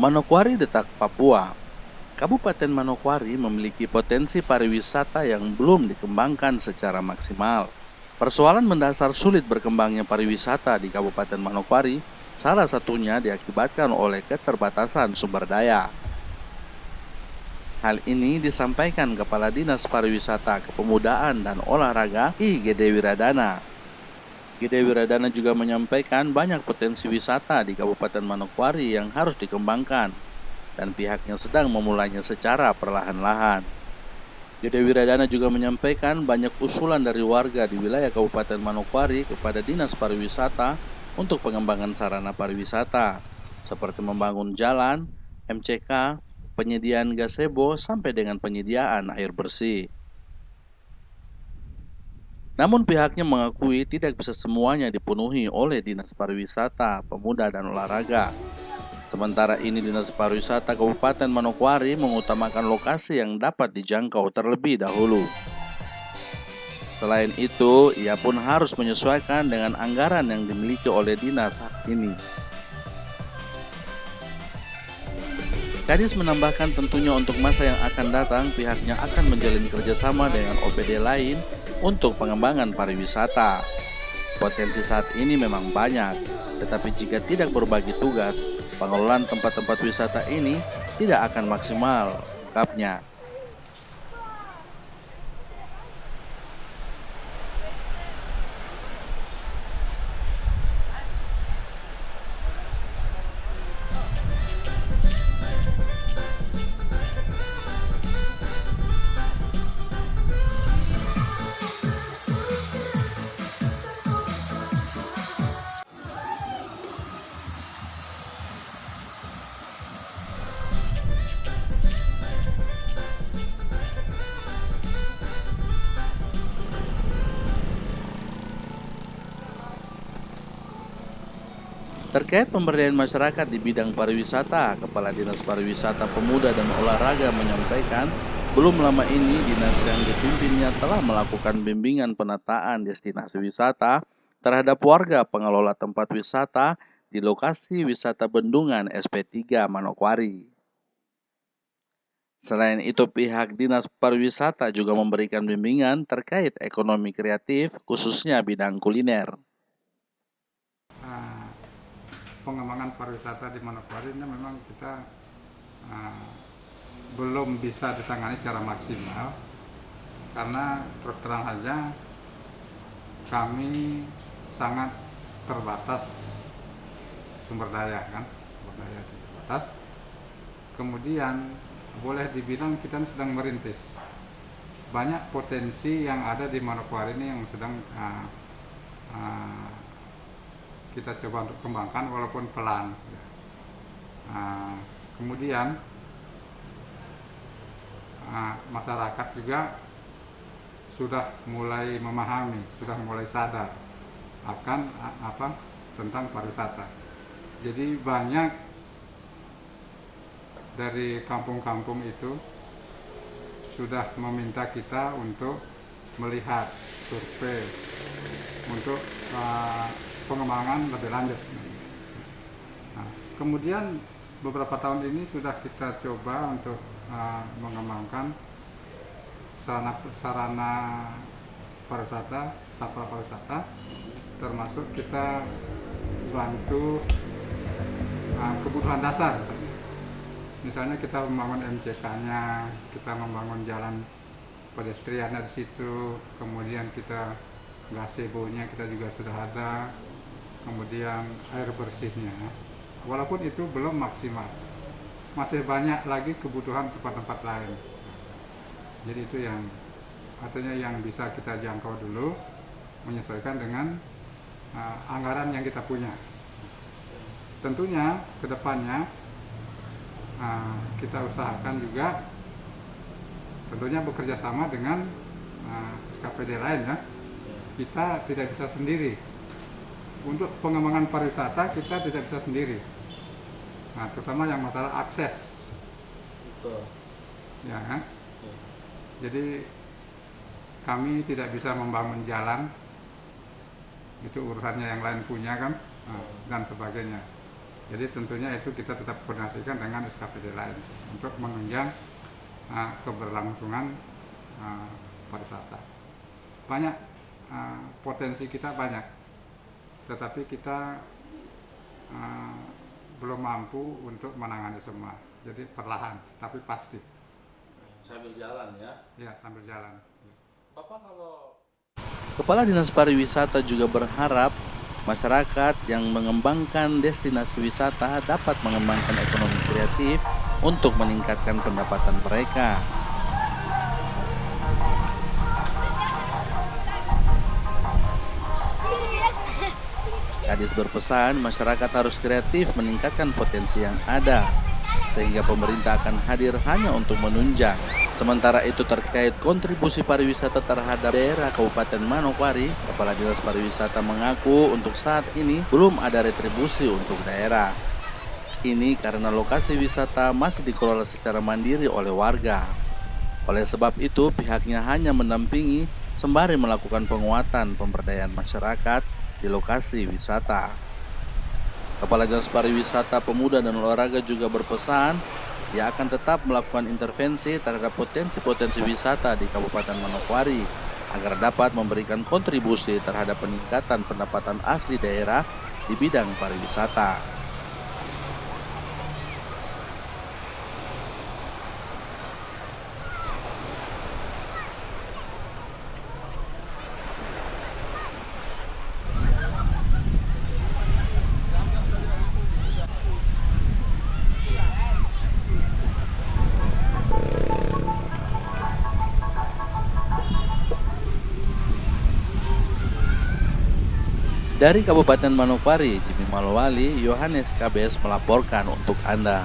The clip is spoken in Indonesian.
Manokwari Detak, Papua. Kabupaten Manokwari memiliki potensi pariwisata yang belum dikembangkan secara maksimal. Persoalan mendasar sulit berkembangnya pariwisata di Kabupaten Manokwari, salah satunya diakibatkan oleh keterbatasan sumber daya. Hal ini disampaikan Kepala Dinas Pariwisata, Kepemudaan dan Olahraga I Gede Wiradana. Gede Wiradana juga menyampaikan banyak potensi wisata di Kabupaten Manokwari yang harus dikembangkan dan pihaknya sedang memulainya secara perlahan-lahan. Gede Wiradana juga menyampaikan banyak usulan dari warga di wilayah Kabupaten Manokwari kepada Dinas Pariwisata untuk pengembangan sarana pariwisata, seperti membangun jalan, MCK, penyediaan gazebo, sampai dengan penyediaan air bersih. Namun pihaknya mengakui tidak bisa semuanya dipenuhi oleh Dinas Pariwisata, Pemuda dan Olahraga. Sementara ini Dinas Pariwisata Kabupaten Manokwari mengutamakan lokasi yang dapat dijangkau terlebih dahulu. Selain itu, ia pun harus menyesuaikan dengan anggaran yang dimiliki oleh dinas ini. Kadis menambahkan tentunya untuk masa yang akan datang pihaknya akan menjalin kerjasama dengan OPD lain untuk pengembangan pariwisata. Potensi saat ini memang banyak, tetapi jika tidak berbagi tugas, pengelolaan tempat-tempat wisata ini tidak akan maksimal, ungkapnya. Terkait pemberdayaan masyarakat di bidang pariwisata, Kepala Dinas Pariwisata, Pemuda dan Olahraga menyampaikan, belum lama ini dinas yang dipimpinnya telah melakukan bimbingan penataan destinasi wisata terhadap warga pengelola tempat wisata di lokasi wisata Bendungan SP3 Manokwari. Selain itu, pihak Dinas Pariwisata juga memberikan bimbingan terkait ekonomi kreatif, khususnya bidang kuliner. Pengembangan pariwisata di Manokwari ini memang kita belum bisa ditangani secara maksimal karena terus terang saja kami sangat terbatas sumber daya terbatas. Kemudian boleh dibilang kita sedang merintis. Banyak potensi yang ada di Manokwari ini yang sedang kita coba untuk kembangkan walaupun pelan. Kemudian masyarakat juga sudah mulai memahami, sudah mulai sadar akan tentang pariwisata. Jadi banyak dari kampung-kampung itu sudah meminta kita untuk melihat survei untuk pengembangan lebih lanjut. Kemudian beberapa tahun ini sudah kita coba untuk mengembangkan sarana pariwisata, sastra pariwisata, termasuk kita bantu kebutuhan dasar. Misalnya kita membangun MCK-nya, kita membangun jalan pedestrian di situ, kemudian kita gazebo-nya kita juga sudah ada, kemudian air bersihnya, walaupun itu belum maksimal, masih banyak lagi kebutuhan tempat-tempat lain. Jadi itu yang artinya yang bisa kita jangkau dulu, menyesuaikan dengan anggaran yang kita punya. Tentunya kedepannya kita usahakan juga tentunya bekerja sama dengan SKPD lain ya, kita tidak bisa sendiri. Untuk pengembangan pariwisata kita tidak bisa sendiri. Nah, terutama yang masalah akses. Betul. Ya kan? Jadi kami tidak bisa membangun jalan, itu urusannya yang lain punya kan, dan sebagainya. Jadi tentunya itu kita tetap koordinasikan dengan SKPD lain untuk menunjang keberlangsungan pariwisata. Banyak potensi kita banyak, tetapi kita belum mampu untuk menangani semua. Jadi perlahan, tapi pasti. Sambil jalan ya? Ya, sambil jalan. Kepala Dinas Pariwisata juga berharap masyarakat yang mengembangkan destinasi wisata dapat mengembangkan ekonomi kreatif untuk meningkatkan pendapatan mereka. Kadis berpesan masyarakat harus kreatif meningkatkan potensi yang ada, sehingga pemerintah akan hadir hanya untuk menunjang. Sementara itu terkait kontribusi pariwisata terhadap daerah Kabupaten Manokwari, Kepala Dinas Pariwisata mengaku untuk saat ini belum ada retribusi untuk daerah. Ini karena lokasi wisata masih dikelola secara mandiri oleh warga. Oleh sebab itu pihaknya hanya mendampingi sembari melakukan penguatan pemberdayaan masyarakat di lokasi wisata. Kepala Dinas Pariwisata Pemuda dan Olahraga juga berpesan ia akan tetap melakukan intervensi terhadap potensi-potensi wisata di Kabupaten Manokwari agar dapat memberikan kontribusi terhadap peningkatan pendapatan asli daerah di bidang pariwisata. Dari Kabupaten Manokwari, Jimmy Malowali, Yohanes KBS melaporkan untuk Anda.